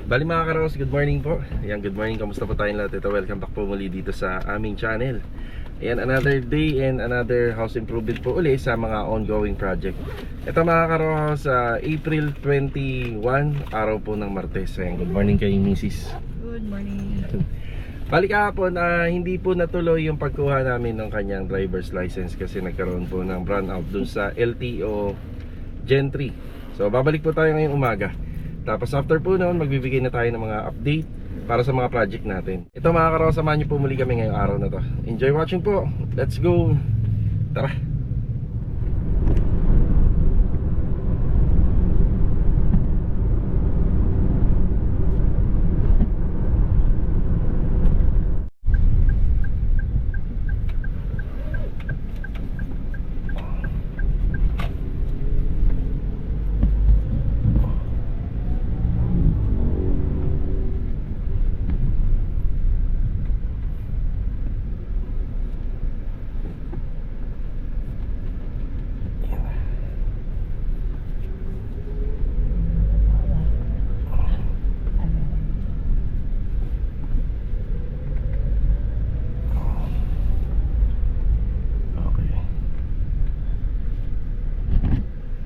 Bali mga karos, good morning po. Ayan, good morning, kamusta po tayong lahat? Ito, welcome back po muli dito sa aming channel. Ayan, another day and another house improvement po uli sa mga ongoing project. Ito mga karos, April 21, araw po ng Martes. Ayan, good morning kay Mrs. Good morning. Bali kahapon, hindi po natuloy yung pagkuha namin ng kanyang driver's license kasi nagkaroon po ng brownout dun sa LTO Gen 3. So babalik po tayo ngayong umaga. Tapos after po noon, magbibigay na tayo ng mga update para sa mga project natin. Ito mga karos, samahan niyo po muli kami ngayong araw na to. Enjoy watching po. Let's go. Tara.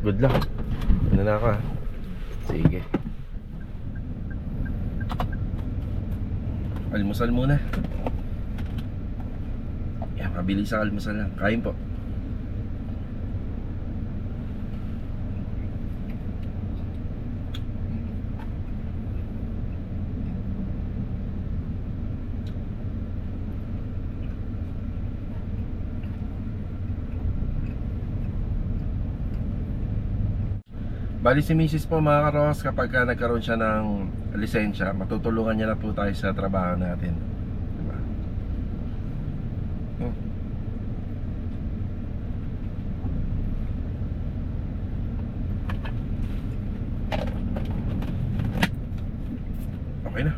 Good luck. Ano na ako ha? Sige. Almusal muna. Yan, mabilis ang almusal lang. Kain po. Bali si Mrs. po mga karos, kapag nagkaroon siya ng lisensya, matutulungan niya na po tayo sa trabaho natin. Diba? Okay na.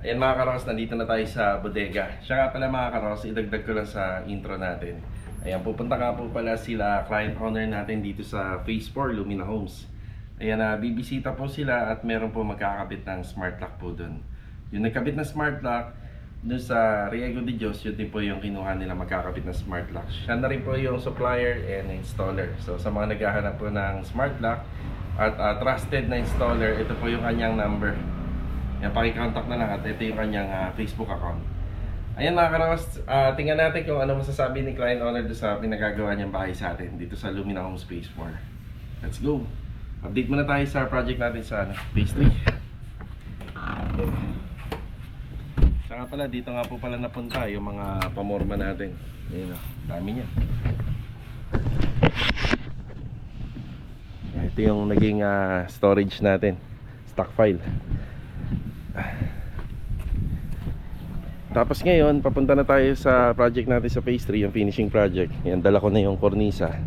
Ayan mga karos, nandito na tayo sa bodega. Siya nga pala mga karos, idagdag ko lang sa intro natin. Ayan, pupunta nga po pala sila client owner natin dito sa Phase 4 Lumina Homes. Ayan, bibisita po sila at meron po magkakabit ng smart lock po dun. Yung nagkabit na smart lock dun sa Riego de Dios, yun din po yung kinuha nila magkakabit na smart lock. Siya na rin po yung supplier and installer. So sa mga naghahanap po ng smart lock at trusted na installer, ito po yung kanyang number. Yan, pakicontact na lang at ito yung kanyang Facebook account. Ayan mga karos, tingnan natin kung ano masasabi ni client owner doon sa pinagagawa niyang bahay sa atin dito sa Lumina Homes Phase 4. Let's go! Update muna tayo sa project natin sa Phase 3. Saka pala, dito nga po pala napunta yung mga pamorma natin. Ayan o, dami niya. Ito yung naging storage natin, stock file. Tapos ngayon, papunta na tayo sa project natin sa Phase 3, yung finishing project. Yan, dala ko na yung kornisa.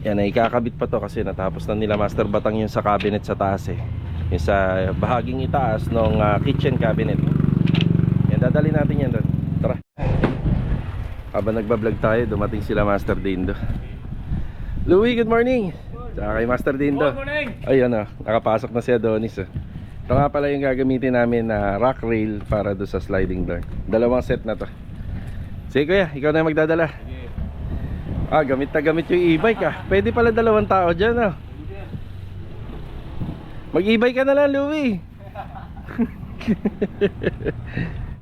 Yan, ay ikakabit pa to kasi natapos na nila Master Batang yung sa cabinet sa taas eh. Yung sa bahaging itaas ng kitchen cabinet. Yan, dadali natin yan doon. Tara. Habang nagbablog tayo, dumating sila Master Dindo. Louie, good morning! Tsaka kay Master Dindo. Good morning! Ayan o, nakapasok na si Adonis eh. Ito nga pala yung gagamitin namin na rock rail para do sa sliding door. Dalawang set na to. Sige kuya, ikaw na yung magdadala. Sige. Gamit na gamit yung e-bike ah. Pwede pala dalawang tao dyan ah. Mag e-bike ka na lang, Louie.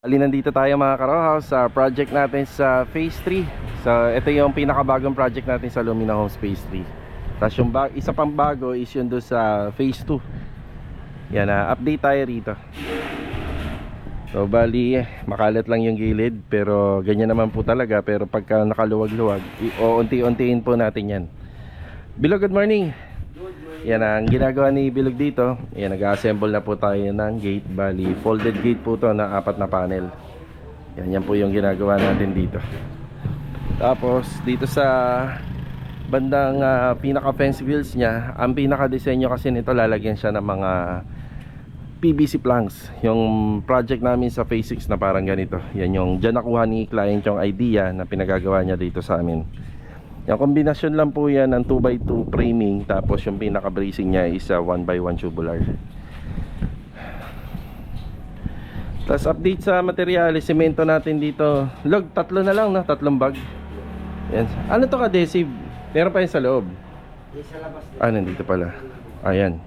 Ali, nandito tayo mga karohaus sa project natin sa Phase 3. So ito yung pinakabagong project natin sa Lumina Homes Phase 3. Tapos yung isa pang bago is yun doon sa Phase 2. Yan, update tayo rito. So bali, makalat lang yung gilid, pero ganyan naman po talaga. Pero pagka nakaluwag-luwag, unti-untiin po natin yan. Bilog, good morning. Yan ang ginagawa ni Bilog dito. Yan, nag-assemble na po tayo ng gate. Bali, folded gate po to na 4 na panel. Yan po yung ginagawa natin dito. Tapos dito sa bandang pinaka fence wheels niya, ang pinaka disenyo kasi nito, lalagyan siya ng mga PVC planks. Yung project namin sa Phase 6 na parang ganito. Yan yung dyan nakuha ni client yung idea na pinagagawa niya dito sa amin. Yung kombinasyon lang po yan ng 2x2 framing, tapos yung pinaka bracing niya is 1x1 tubular. Tapos update sa materyales, semento natin dito. Log, tatlo na lang, no? Tatlong bag. Yan. Ano to adhesive? Meron pa yun sa loob. Sa labas din. Ah, nandito pala. Ayan.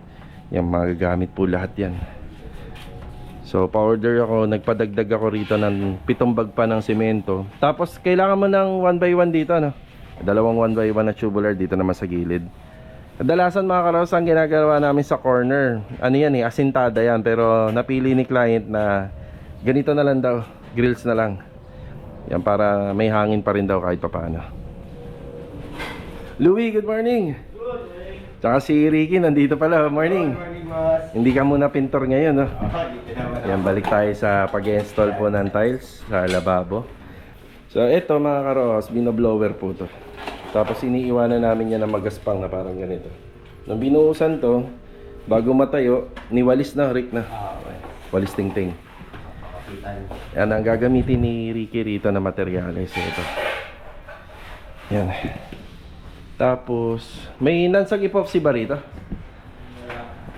Yan, magagamit po lahat yan. So, pa-order ako. Nagpadagdag ako rito ng 7 bag pa ng semento. Tapos, kailangan mo ng 1x1 dito, no? Dalawang 1x1 na tubular dito naman sa gilid. Kadalasan mga karos, ang ginagawa namin sa corner, ano yan eh, asintada yan. Pero napili ni client na ganito na lang daw, grills na lang. Yan, para may hangin pa rin daw kahit papaano. Louie, good morning. Good morning. Tsaka si Ricky nandito pala, morning. Good morning, boss. Hindi ka muna pintor ngayon, no? Dito naman. Yan, balik tayo sa pag-install po ng tiles sa lababo. So ito mga karos, binoblower po to. Tapos iniiwanan namin yan na magaspang na parang ganito. Nung binuusan to, bago matayo, niwalis na, Rick na. Okay. Walis ting-ting. Kita niyo. Yan ang gagamitin ni Ricky rito na materyales. Ito. Yan. Tapos, may nansag epoxy ba rito?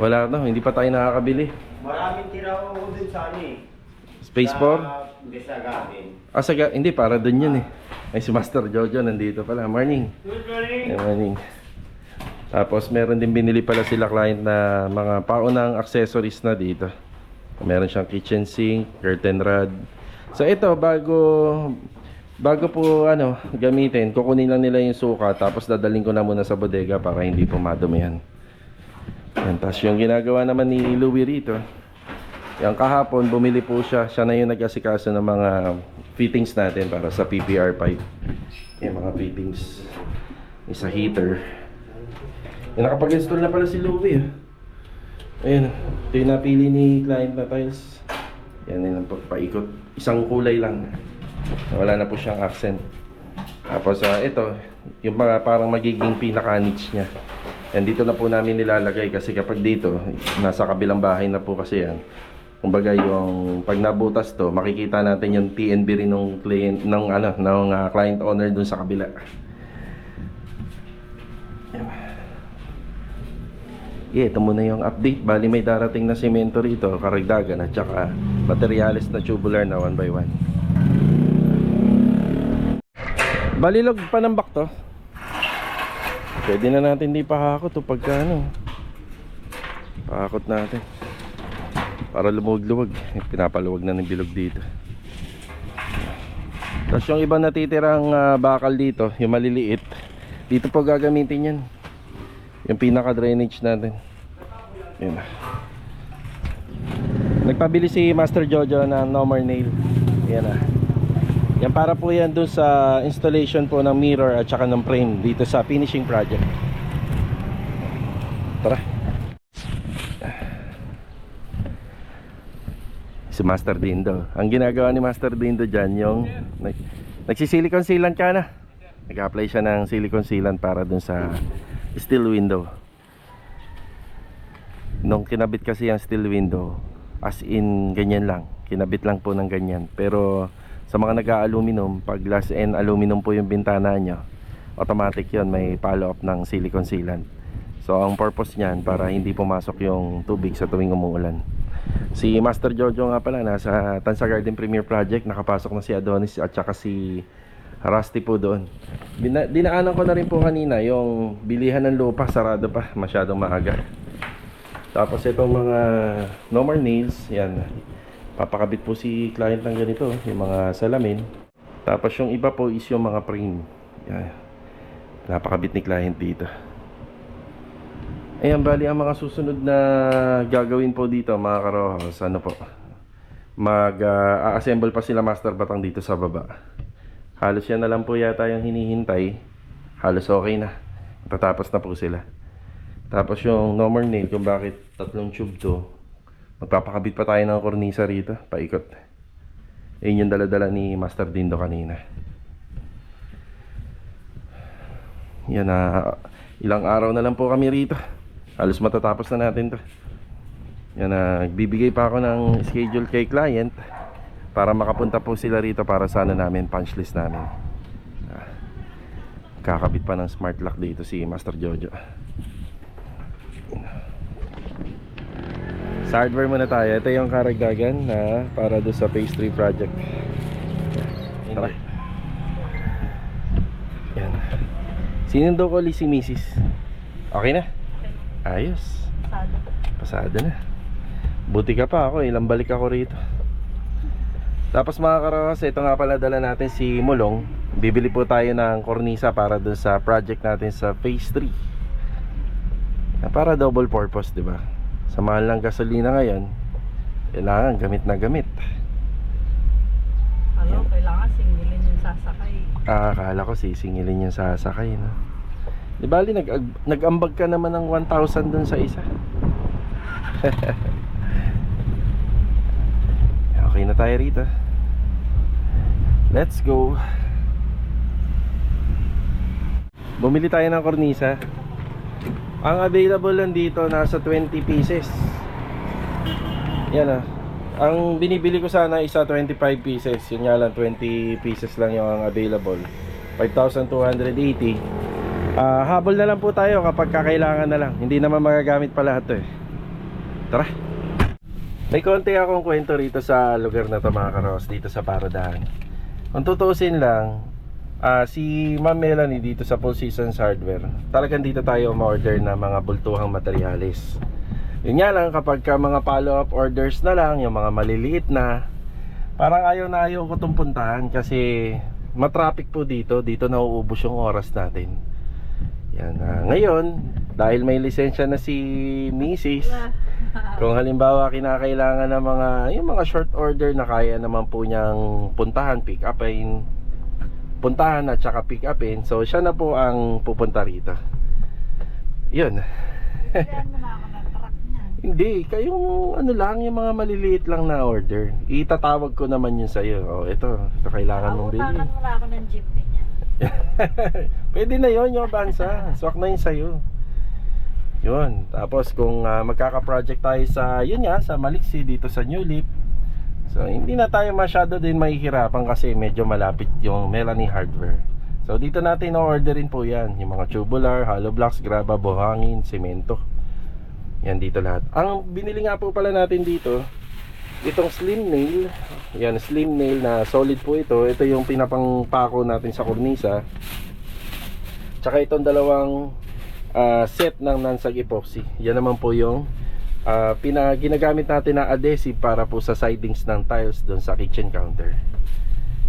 Wala no, hindi pa tayo nakakabili. Maraming tira ko dun sa ano eh. Space 4? Hindi sa gamin. Ah, hindi, para dun yun eh. Ay, si Master Jojo nandito pala. Morning. Good morning. Yeah, morning. Tapos, meron din binili pala sila client na mga paunang accessories na dito. Meron siyang kitchen sink, curtain rod. So, ito, bago po gamitin, kukunin lang nila yung suka. Tapos, dadaling ko na muna sa bodega para hindi po madumihan. Yan, tapos yung ginagawa naman ni Louie rito, yung kahapon bumili po siya na yung nag-asikaso ng mga fittings natin para sa PPR pipe. Yung mga fittings, isa heater. Yung nakapag-install na pala si Louie. Ayun, ito yung napili ni client na tiles. Yan yung paikot, isang kulay lang, wala na po siyang accent. Tapos ito yung parang magiging pinaka-niche nya. Yan, dito na po namin nilalagay kasi kapag dito nasa kabilang bahay na po kasi yan. Kumbaga yung pag nabutas to, makikita natin yung TNB rin ng client ng client owner dun sa kabila. Yan. Yeah, ito muna yung update. Bali may darating na semento rito, karagdagan at saka materyales na tubular na 1x1. Balilog panambak to. Pwede na natin di pahakot o pagka pahakot natin para lumuwag-luwag. Pinapaluwag na ng bilog dito. Tapos yung iba natitirang bakal dito, yung maliliit, dito po gagamitin yan. Yung pinaka drainage natin. Yan. Nagpabili si Master Jojo ng no more nail. Yan na. Yan, para po yan dun sa installation po ng mirror at saka ng frame dito sa finishing project. Tara. Si Master Dindo. Ang ginagawa ni Master Dindo dyan, yung nagsisilicon sealant ka na. Nag-apply siya ng silicone sealant para dun sa steel window. Nung kinabit kasi yung steel window, as in ganyan lang, kinabit lang po ng ganyan. Pero sa mga nag-aluminum, pag glass and aluminum po yung bintana nyo, automatic yon, may follow up ng silicone sealant. So ang purpose niyan, para hindi pumasok yung tubig sa tuwing umuulan. Si Master Jojo nga pala, nasa Tansa Garden Premier Project. Nakapasok na si Adonis at saka si Rusty po doon. Dinaanan ko na rin po kanina yung bilihan ng lupa, sarado pa, masyadong maaga. Tapos itong mga no more nails, yan, papakabit po si client ng ganito, yung mga salamin. Tapos yung iba po is yung mga frame. Yan, napakabit ni client dito. Ayan, bali ang mga susunod na gagawin po dito mga karohos, ano po, mag-assemble pa sila Master Batang dito sa baba. Halos yan na lang po yata yung hinihintay. Halos okay na, tatapos na po sila. Tapos yung no more nail, kung bakit tatlong tube to, magpapakabit pa tayo ng kornisa rito, paikot. Yun yung dala-dala ni Master Dindo kanina. Yan na, ilang araw na lang po kami rito. Halos matatapos na natin to. Yan na, nagbibigay pa ako ng schedule kay client para makapunta po sila rito para sana namin punch list namin. Kakabit pa ng smart lock dito si Master Jojo. Sa hardware muna tayo. Ito yung karagdagan na para doon sa phase 3 project. Tara. Yan. Sinundo ko si Mrs. Okay na? Ayos. Pasado na. Buti ka pa ako, ilang balik ako rito. Tapos mga karos, ito nga pala dala natin si Mulong. Bibili po tayo ng kornisa para doon sa project natin sa phase 3. Para double purpose, di ba? Sa mahal ng gasolina ngayon, kailangan gamit na gamit. Ano, kailangan singilin yung sasakay. Akala ko sisingilin yung sasakay, no? Di bali, nag-ambag ka naman ng 1,000 dun sa isa. Okay na tayo rito. Let's go. Bumili tayo ng kornisa. Ang available lang dito nasa 20 pieces. Yan ah. Ang binibili ko sana isa 25 pieces. Yun nga lang 20 pieces lang yung available. 5,280. Habol na lang po tayo kapag kakailangan na lang. Hindi naman magagamit pa lahat to eh. Tara. May konti akong kwento rito sa lugar na to mga karos, dito sa Paradahan. Kung tutuusin lang, si Ma'am Melanie dito sa Full Seasons Hardware, talagang dito tayo ma-order na mga bultuhang materyales. Yun nga lang, kapag ka mga follow-up orders na lang, yung mga maliliit na, parang ayaw ko itong puntahan kasi matraffic po dito nauubos yung oras natin. Yan, ngayon, dahil may lisensya na si Mrs., kung halimbawa kinakailangan ng yung mga short order na kaya naman po niyang puntahan, pick upin, puntahan at saka pick upin, so siya na po ang pupunta rito. Yun. Hindi, kayong ano lang, yung mga maliliit lang na order, itatawag ko naman yun sa'yo. Oh, ito kailangan mong bilhin. Abutangan mo na ako ng jeepney niya. Pwede na yun, yung bansa. Swak na yun sa'yo. Yun. Tapos kung magkaka-project tayo sa, yun nga, sa Maliksi, dito sa New Leaf, so hindi na tayo masyado din mahihirapan kasi medyo malapit yung Melanie Hardware. So dito natin o-orderin po yan, yung mga tubular, hollow blocks, graba, buhangin, semento. Yan dito lahat. Ang binili nga po pala natin dito, itong slim nail. Yan, slim nail na solid po ito. Ito yung pinapangpako natin sa kornisa. Tsaka itong dalawang set ng non-sag epoxy. Yan naman po yung ginagamit natin na adhesive para po sa sidings ng tiles doon sa kitchen counter.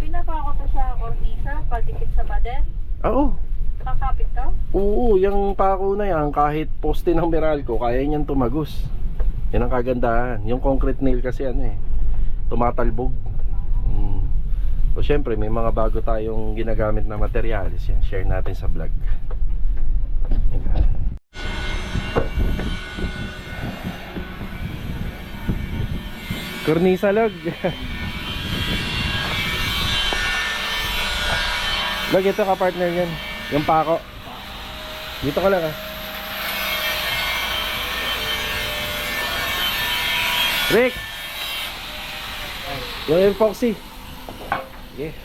Pinapako to sa kornisa, padikit sa pader. Oo. Kakapit to? Oo, yung pako na yan, kahit poste ng Meralco, kaya niyan tumagos. Yan ang kagandahan. Yung concrete nail kasi tumatalbog. So syempre may mga bago tayong ginagamit na materyales. Yan, share natin sa vlog. Kornisa log. Log, ito ka partner yan. Yung pako. Dito ka lang Rick! Yung epoxy. Yeah.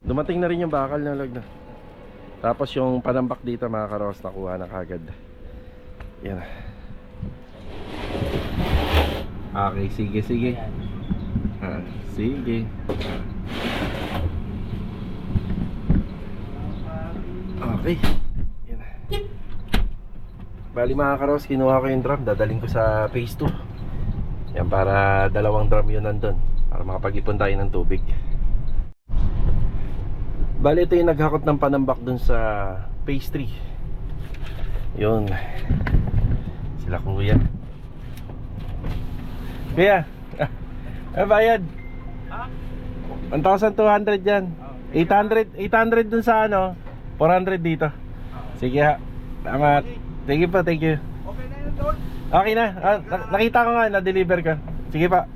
Dumating na rin yung bakal na log na. Tapos yung panambak dito mga karos, nakuha na kagad. Yan. Okay, sige. Sige. Okay. Yan. Bali mga karos, kinuha ko yung drum, dadaling ko sa phase 2. Yan, para dalawang drum yun nandun, para makapag-ipon tayo ng tubig. Bali ito yung naghakot ng panambak dun sa phase 3. Yun. Sila kuya. Kuya, bayad 1,200 yan. 800 dun sa 400 dito. Sige ha. Salamat. Sige pa, thank you. Okay na yun doon. Okay na. Nakita ko nga, na-deliver ka. Sige pa.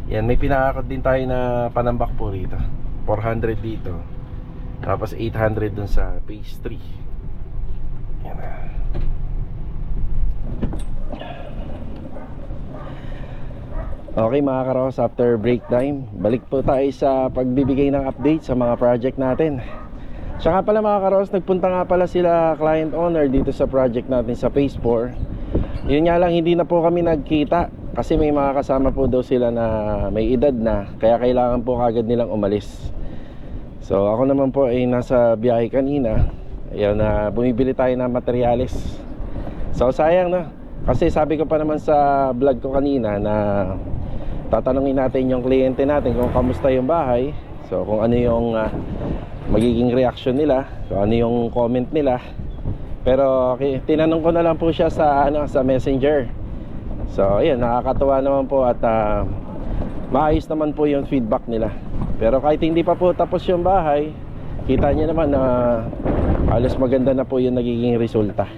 Yan, may pinakakot din tayo na panambak po rito. 400 dito. Tapos 800 dun sa phase 3. Yan na. Okay mga karos, after break time, balik po tayo sa pagbibigay ng update sa mga project natin. Siya nga pala mga karos, nagpunta nga pala sila client owner dito sa project natin sa Phase 4. Yun nga lang, hindi na po kami nagkita kasi may mga kasama po daw sila na may edad na, kaya kailangan po kagad nilang umalis. So ako naman po ay nasa biyahe kanina. Ayan na, bumibili tayo ng materyales. So sayang no, kasi sabi ko pa naman sa vlog ko kanina na tatanungin natin yung kliyente natin kung kamusta yung bahay. So kung ano yung magiging reaction nila, kung ano yung comment nila. Pero okay, tinanong ko na lang po siya sa sa Messenger. So ayun, nakakatuwa naman po at maayos naman po yung feedback nila. Pero kahit hindi pa po tapos yung bahay, kita niyo naman na halos maganda na po yung nagiging resulta.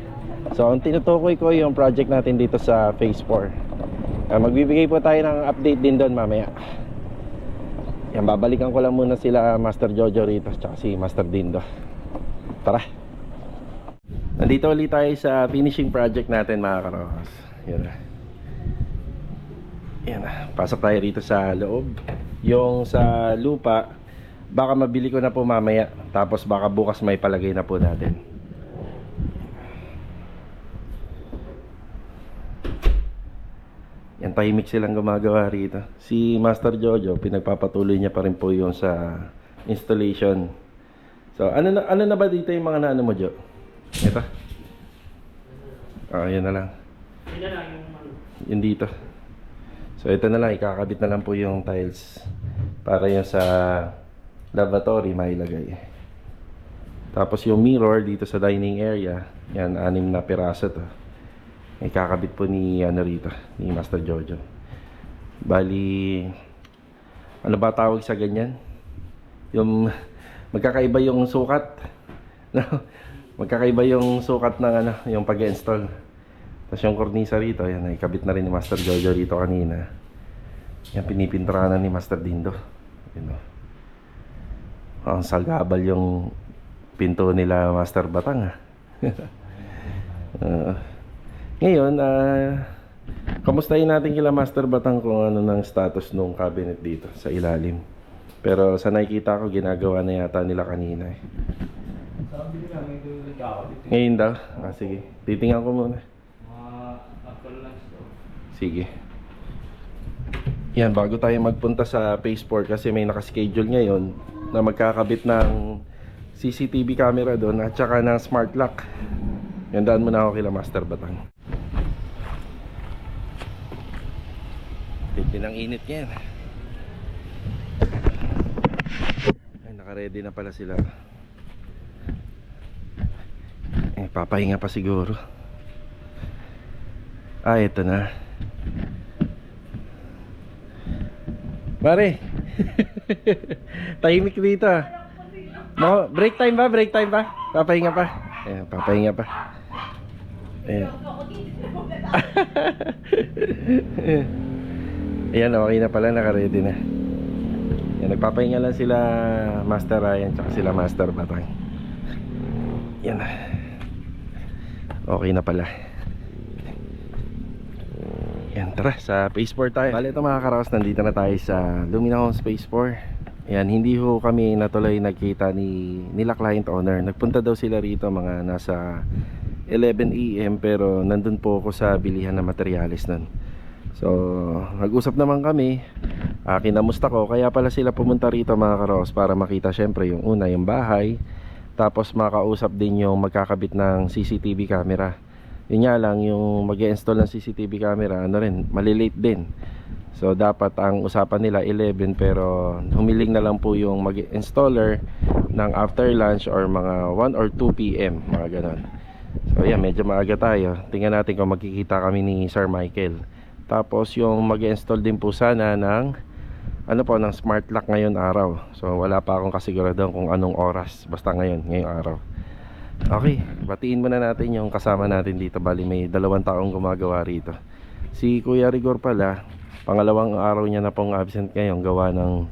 So ang tinutukoy ko yung project natin dito sa Phase 4. Magbibigay po tayo ng update din doon mamaya. Yan, babalikan ko lang muna sila Master Jojo rito tsaka si Master Dindo. Tara. Nandito ulit tayo sa finishing project natin mga karokas. Yan na. Yan na. Pasok tayo rito sa loob. Yung sa lupa, baka mabili ko na po mamaya. Tapos baka bukas may palagay na po natin. Yan, tahimik silang gumagawa rito. Si Master Jojo, pinagpapatuloy niya pa rin po yung sa installation. So, ano na ba dito yung mga naano mo, Jo? Ito? Yun na lang. Yun na lang yung Yun dito. So, ito na lang. Ikakabit na lang po yung tiles. Para yung sa lavatory mailagay. Tapos yung mirror dito sa dining area. Yan, 6 na piraso to. Ikakabit po ni rito, ni Master Jojo. Bali, ano ba tawag sa ganyan? Yung magkakaiba yung sukat. No? Magkakaiba yung sukat ng yung pag-install. Tapos yung kornisa rito, yan, ikabit na rin ni Master Jojo rito kanina. Yan, pinipinturahan na ni Master Dindo. Yun, ang sagabal yung pinto nila Master Batang. Ngayon, kamustahin natin kila Master Batang kung ano ng status nung cabinet dito sa ilalim. Pero sa nakikita ko, ginagawa na yata nila kanina eh. sabi nila, may nagkakabit. Ngayon daw? Sige. Titingnan ko muna. After lunch daw. Sige. Yan, bago tayo magpunta sa Phase 4 kasi may nakaschedule ngayon na magkakabit ng CCTV camera doon at saka ng smart lock. Yan, daan muna ako kila Master Batang. Tindi ng init niyan. Ay, naka-ready na pala sila. Papahinga pa siguro. Ito na. Pare. Tahimik dito ah. Break time ba? Break time ba? Papahinga pa. Ayan, papahinga pa. Ayan. Ayan, okay na pala, naka-ready na. Ayan, nagpapahinga lang sila Master Ryan tsaka sila Master Batang. Ayan. Okay na pala. Ayan, tara, sa Phase 4 tayo. Bale, ito mga karaos, nandito na tayo sa Lumina Homes Phase 4. Ayan, hindi ho kami natuloy nagkita nila client owner. Nagpunta daw sila rito mga nasa 11 AM pero nandun po ako sa bilihan ng materyales nun. So, nag-usap naman kami. Kinamusta ko, kaya pala sila pumunta rito mga karos para makita syempre yung una, yung bahay. Tapos makausap din yung magkakabit ng CCTV camera. Yun nga lang, yung mag-i-install ng CCTV camera, malilate din. So dapat ang usapan nila 11 pero humiling na lang po yung mag-installer ng after lunch or mga 1 or 2 PM, mga ganon. So yan, medyo maaga tayo. Tingnan natin kung magkikita kami ni Sir Michael. Tapos yung mag-install din po sana ng ng smart lock ngayon araw. So wala pa akong kasiguraduhan kung anong oras, basta ngayong araw. Okay, batiin muna natin yung kasama natin dito. Bali may 2 taong gumagawa rito. Si Kuya Rigor pala, pangalawang araw niya na pong absent ngayon, gawa ng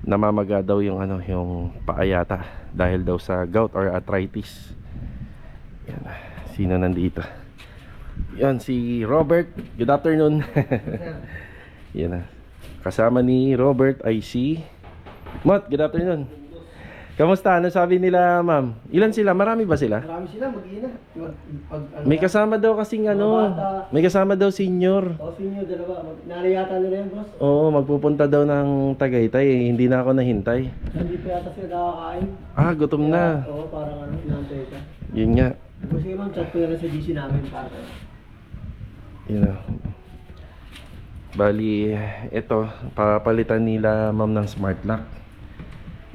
namamaga daw yung yung paayata dahil daw sa gout or arthritis. Yan, sino nandito? Yan, si Robert. Good afternoon. Yan na. Kasama ni Robert ay si Mot, good afternoon. Kamusta? Ano sabi nila, ma'am? Ilan sila? Marami ba sila? Marami sila, mag-iina. May kasama daw kasing ano, may kasama daw senior. O, sinyo, dalawa. Nariyata nila yan, boss. Oo, magpupunta daw ng Tagaytay eh. Hindi na ako nahintay. Hindi pa yata sila nakakain. Ah, gutom na. Oo, parang ano, inaantay ka. Yun nga. Sige ma'am, chat ko na lang sa GC namin para. Yun na. Bali, ito, papalitan nila ma'am ng smart lock.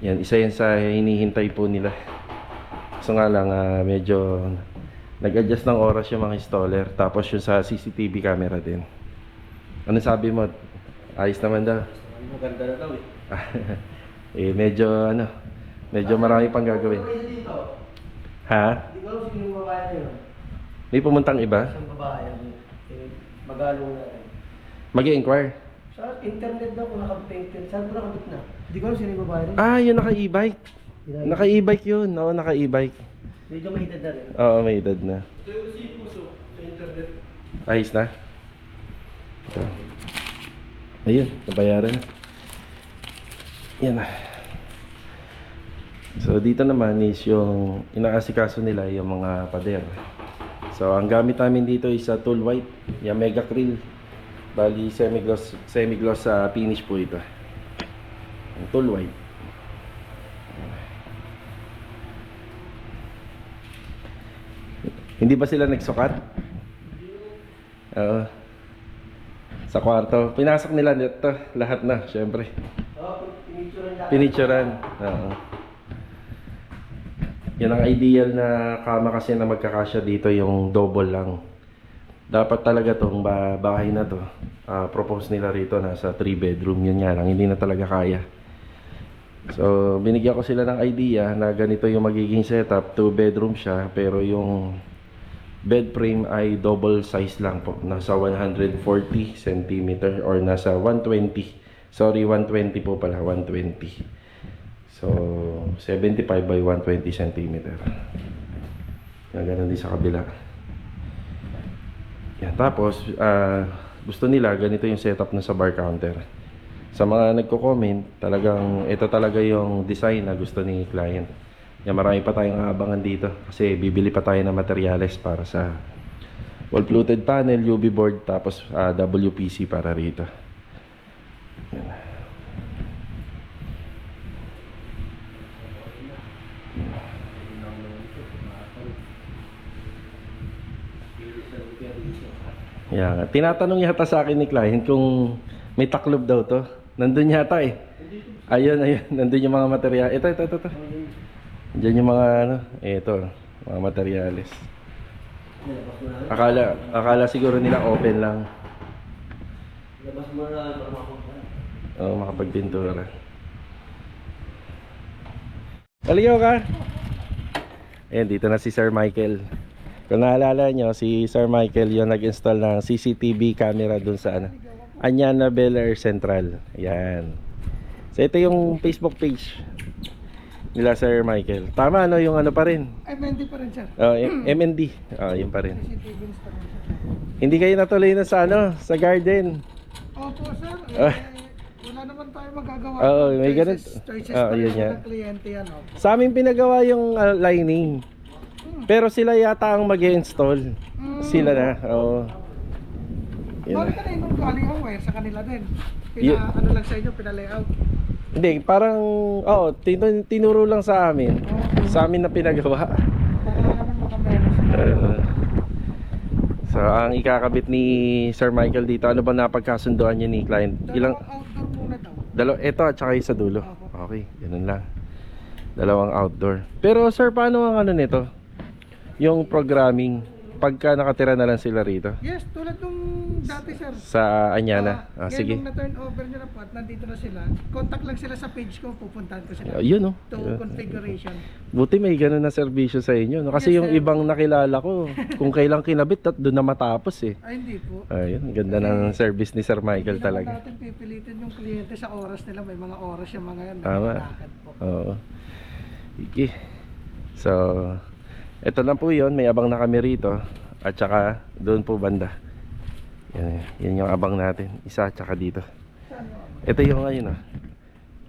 Yan, isa yan sa hinihintay po nila. So nga lang, medyo nag-adjust ng oras yung mga installer. Tapos yung sa CCTV camera din. Ano sabi mo? Ayos naman daw. Maganda na daw eh. Medyo medyo marami pang gagawin. Ha? Hindi ko alam sino yung babae na yun. May pumuntang iba? Isang babae. Magalong na. Mag-i-inquire? Sa internet daw kung nakapag-painted. Saan ko nakabit na? Hindi ko alam sino yung babae na yun. Ah, yun naka-e-bike. Naka-e-bike yun. Oo, naka-e-bike. Medyo may edad na rin. Oo, may edad na. Ito yung si Puso sa internet. Ayos na? Ito. Ayun, nabayaran na. Yan na. So, dito naman is yung inaasikaso nila yung mga pader. So, ang gamit namin dito is sa tool white. Yung mega krill. Bali, semi-gloss finish po ito. Ang tool white. Hindi ba sila nagsukat? Oo. Sa kwarto. Pinasok nila nito. Lahat na, syempre. Oo, pinicturean natin. Pinicturean. Oo. Yan ang ideal na kama kasi na magkakasya dito yung double lang. Dapat talaga tong bahay na to. Propose nila rito nasa 3 bedroom. Yun nga lang, hindi na talaga kaya. So, binigyan ko sila ng idea na ganito yung magiging setup. 2 bedroom siya, pero yung bed frame ay double size lang po. Nasa 140 cm or nasa 120. Sorry, 120 po pala, 120. So, 75 by 120 cm. Yan, ganun din sa kabila. Yan, tapos, gusto nila, ganito yung setup na sa bar counter. Sa mga nagko-comment, talagang, ito talaga yung design na gusto ni client. Yan, marami pa tayong aabangan dito. Kasi, bibili pa tayo ng materyales para sa wall-fluted panel, UV board, tapos WPC para rito. Yan. Yeah, tinatanong yata sa akin ni client kung may taklob daw to. Nandun yata eh. Ayun, nandun yung mga material. Ito. Diyan yung mga mga materyales. Akala siguro nila open lang. Labas mo na para makapunta. Oo, makapagpintura. Aliyo ka? Ayan, dito na si Sir Michael. Kung naalala nyo, si Sir Michael yung nag-install ng CCTV camera dun sa Anyana Bel Air Central. Ayan. So ito yung Facebook page nila Sir Michael. Tama yung pa rin? MND pa rin, sir. MND. Yun pa rin. CCTV installation. Hindi kayo natuloy na sa sa garden. Opo, sir. Wala naman tayo magagawa. Oo, may ganun. Choices pa Yun rin nga. ng kliyente yan. Sa amin pinagawa yung lining. Pero sila yata ang mag-install. Sila na. Oo. Bakit ka na yung galing ang wire sa kanila din? Yun. Ano lang sa inyo, pina-layout. Hindi, parang tinuro lang sa amin. Sa amin na pinagawa. Kaya naman makameron. So, ang ikakabit ni Sir Michael dito, ano ba napagkasunduan niya ni client? Ilang Outdoor muna daw. ito at saka yung sa dulo. Okay, ganun lang. Dalawang outdoor. Pero sir, paano ang nito? Yung programming, pagka nakatira na lang sila rito Yes, tulad nung dati, sir. sa Anyana. Sige. Ngayon, nung na-turn over nyo na po at nandito na sila, contact lang sila sa page ko, pupuntahan ko sila. Yun To configuration. Buti may ganun na serbisyo sa inyo, no? Kasi Yes, yung sir. ibang nakilala ko, kung kailang kinabit, doon na matapos eh. Ay, hindi po. Ayun, ang ganda ng service ni Sir Michael Hindi naman talaga. natin pipilitin yung kliyente sa oras nila. May mga oras yung mga yan. Tama. Nakakalakad po. Oo. Iki. So, eto lang po yun. May abang na kami rito. At saka, doon po banda. Yan yung abang natin. Isa, tsaka dito. Saan yun? Ito yung ayun,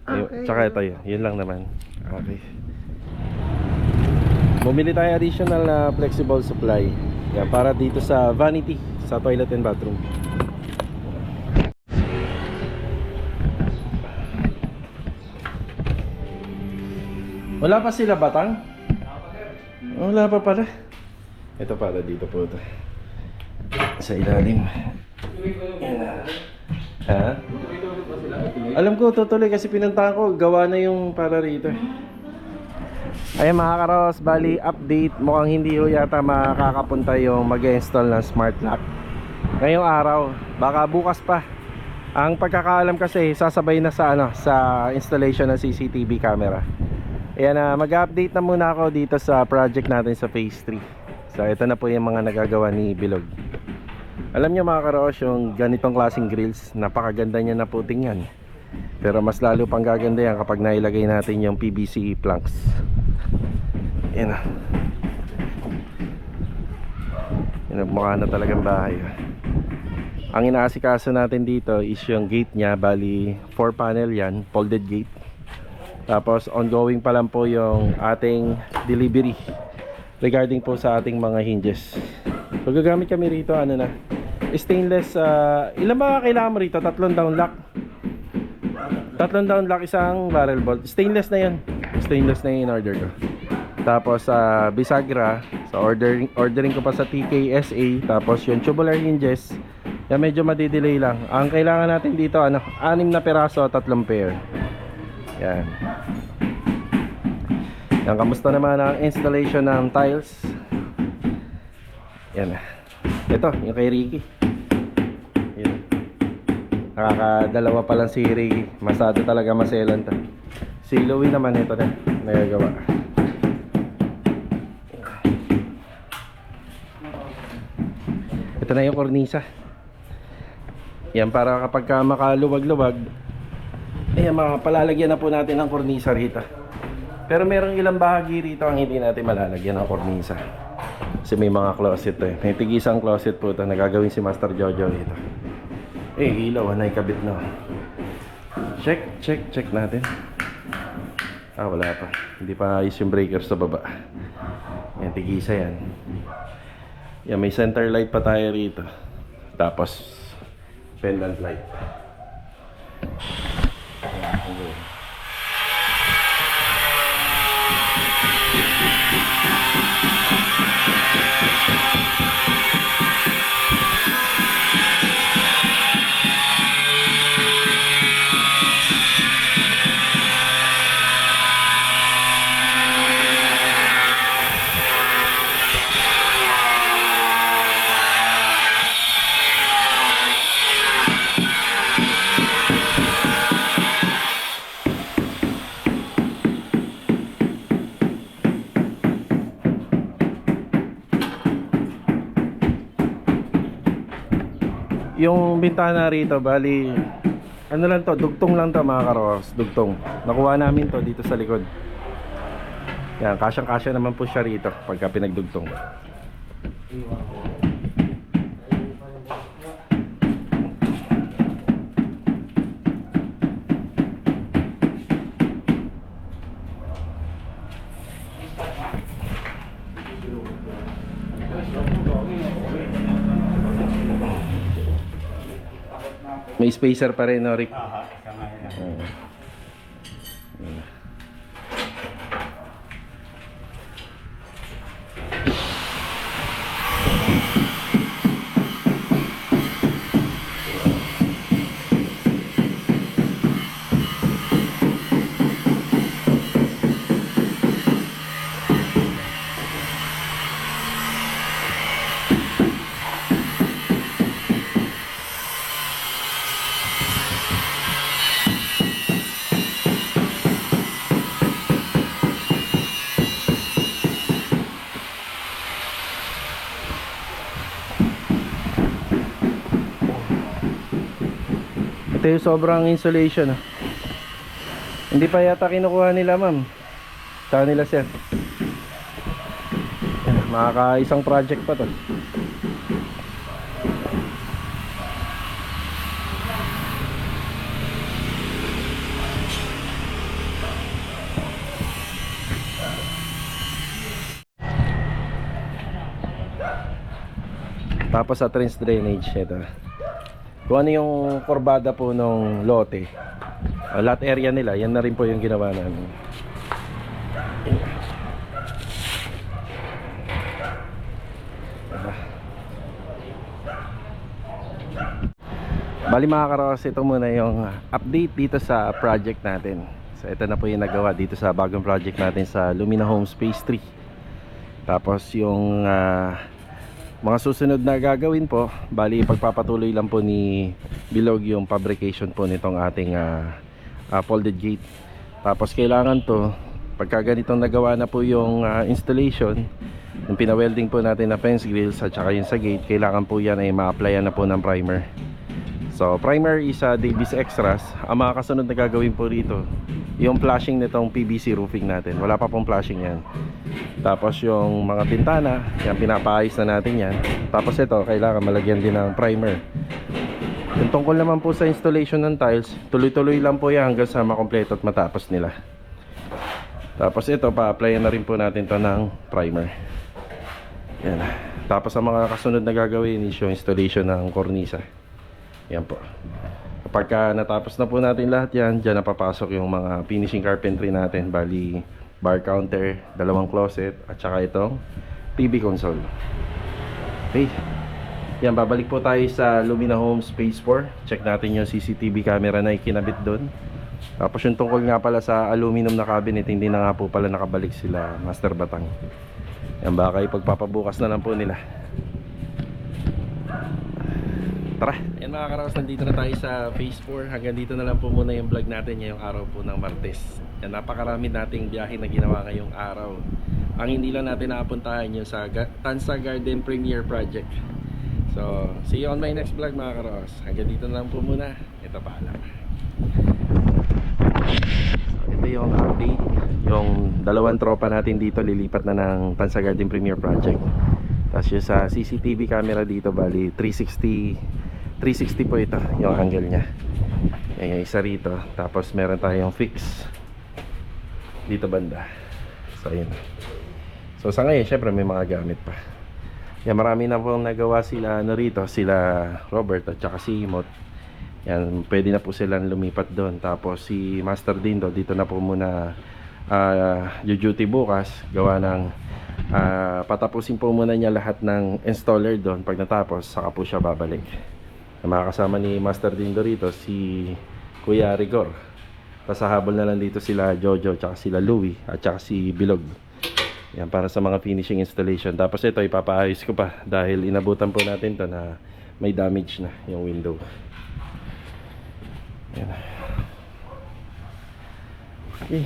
Okay. Tsaka ito yun. Yun lang naman. Okay. Bumili tayo additional na flexible supply. Yan, para dito sa vanity, sa toilet and bathroom. Wala pa sila batang? Wala pa pala. Ito pala dito po ito. Sa ilalim. Yan. Ha? Alam ko tutuloy kasi pinuntahan ko, gawa na yung para rito. Ayun mga karos, bali update, mukhang hindi ho yata makakapunta yung mag-install ng smart lock ngayong araw, baka bukas pa. Ang pagkakaalam kasi sasabay na sa sa installation ng CCTV camera. Ayan, mag-update na muna ako dito sa project natin sa phase 3. So ito na po yung mga nagagawa ni Bilog. Alam nyo mga karos, yung ganitong klaseng grills, napakaganda niya na puting yan. Pero mas lalo pang gaganda yan kapag nailagay natin yung PVC planks. Ayan na. Mukha na talagang bahay. Ang inaasikaso natin dito is yung gate nya. Bali 4 panel yan, folded gate. Tapos ongoing pa lang po yung ating delivery regarding po sa ating mga hinges. So gagamit kami rito stainless. Ilan ba kailangan mo rito? 3 down lock. 3 down lock, isang barrel bolt. Stainless na yan. Stainless na yung in-order ko. Tapos bisagra, so ordering ko pa sa TKSA. Tapos yung tubular hinges, yan medyo madidelay lang. Ang kailangan natin dito 6 na piraso, 3 pair. Yan. Yan, kamusta naman ang installation ng tiles? Yan. Ito, yung kay Ricky. Yan. Nakakadalawa pa lang si Ricky. Masado talaga maselan to. Si Louie naman ito na nagagawa. Ito na yung kornisa. Yan, para kapag makaluwag-luwag, ayan, palalagyan na po natin ng kornisa rito. Pero merong ilang bahagi rito ang hindi natin malalagyan ng kornisa. Kasi may mga closet may tigisang closet po ito na gagawin si Master Jojo rito. Ilaw na ikabit na. Check natin. Wala pa. Hindi pa ayos yung breaker sa baba. Yan, tigisa yan. Yan, may center light pa tayo rito. Tapos pendant light. Okay. Yung bintana rito, bali ano lang to, dugtong lang to mga karos, dugtong. Nakuha namin to dito sa likod. Yan, kasyang-kasya naman po siya rito pagka pinagdugtong. May spacer pa rin, no, Rick? Ito yung sobrang insulation. Hindi pa yata kinukuha nila, ma'am. Saka nila, sir. Makaka-isang project pa to. Tapos sa trench drainage, ito. Kung ano yung kurbada po nung lote, lot area nila, yan na rin po yung ginawa namin. Bali mga karos, ito muna yung update dito sa project natin. So ito na po yung nagawa dito sa bagong project natin sa Lumina Homes Phase 3. Tapos yung mga susunod na gagawin po, bali pagpapatuloy lang po ni Bilog yung fabrication po nitong ating folded gate. Tapos kailangan to, pagka ganitong nagawa na po yung installation, yung pina-welding po natin na fence grills at saka yung sa gate, kailangan po yan ay ma-applyan na po ng primer. So primer is Davis Extras. Ang mga kasunod na gagawin po rito, yung flashing nitong PVC roofing natin. Wala pa pong flashing yan. Tapos yung mga bintana, yan pinapaayos na natin yan. Tapos ito, kailangan malagyan din ng primer. Yung tungkol naman po sa installation ng tiles, tuloy-tuloy lang po yan hanggang sa makompleto at matapos nila. Tapos ito, pa-applyan na rin po natin to ng primer. Yan. Tapos ang mga kasunod na gagawin is yung installation ng cornisa. Yan po. Kapag natapos na po natin lahat yan, dyan na papasok yung mga finishing carpentry natin. Bali, bar counter, dalawang closet, at saka itong TV console. Okay. Yan, babalik po tayo sa Lumina Homes Phase 4. Check natin yung CCTV camera na ikinabit doon. Tapos yung tungkol nga pala sa aluminum na cabinet, hindi na nga po pala nakabalik sila Master Batang. Yan, baka ipagpapabukas na lang po nila. Tara. Yan mga karaos, nandito na tayo sa Phase 4. Hanggang dito na lang po muna yung vlog natin ngayong araw po ng Martes. Yan, napakarami nating biyahe na ginawa ngayong araw. Ang hindi lang natin nakapuntahan yung sa Tansa Garden Premier Project. So, see you on my next vlog mga karaos. Hanggang dito na lang po muna. Ito paalam. So, ito yung update. Yung dalawang tropa natin dito lilipat na ng Tansa Garden Premier Project. Tapos yung sa CCTV camera dito, bali 360 po ito, yung angle nya. Yan yung isa rito. Tapos meron tayong fix dito banda. So yun. So sa ngayon, syempre may mga gamit pa. Yan, marami na pong nagawa sila rito, sila Robert at saka si Imot. Yan, pwede na po silang lumipat doon. Tapos si Master Dindo dito na po muna duty bukas. Gawa ng patapusin po muna niya lahat ng installer doon. Pag natapos, saka po siya babalik. Mga kasama ni Master Dindo rito, si Kuya Rigor. Tapos habol na lang dito sila Jojo, tsaka sila Louie, at tsaka si Bilog. Yan, para sa mga finishing installation. Tapos ito, ipapaayos ko pa dahil inabutan po natin to na may damage na yung window. Yan. Okay.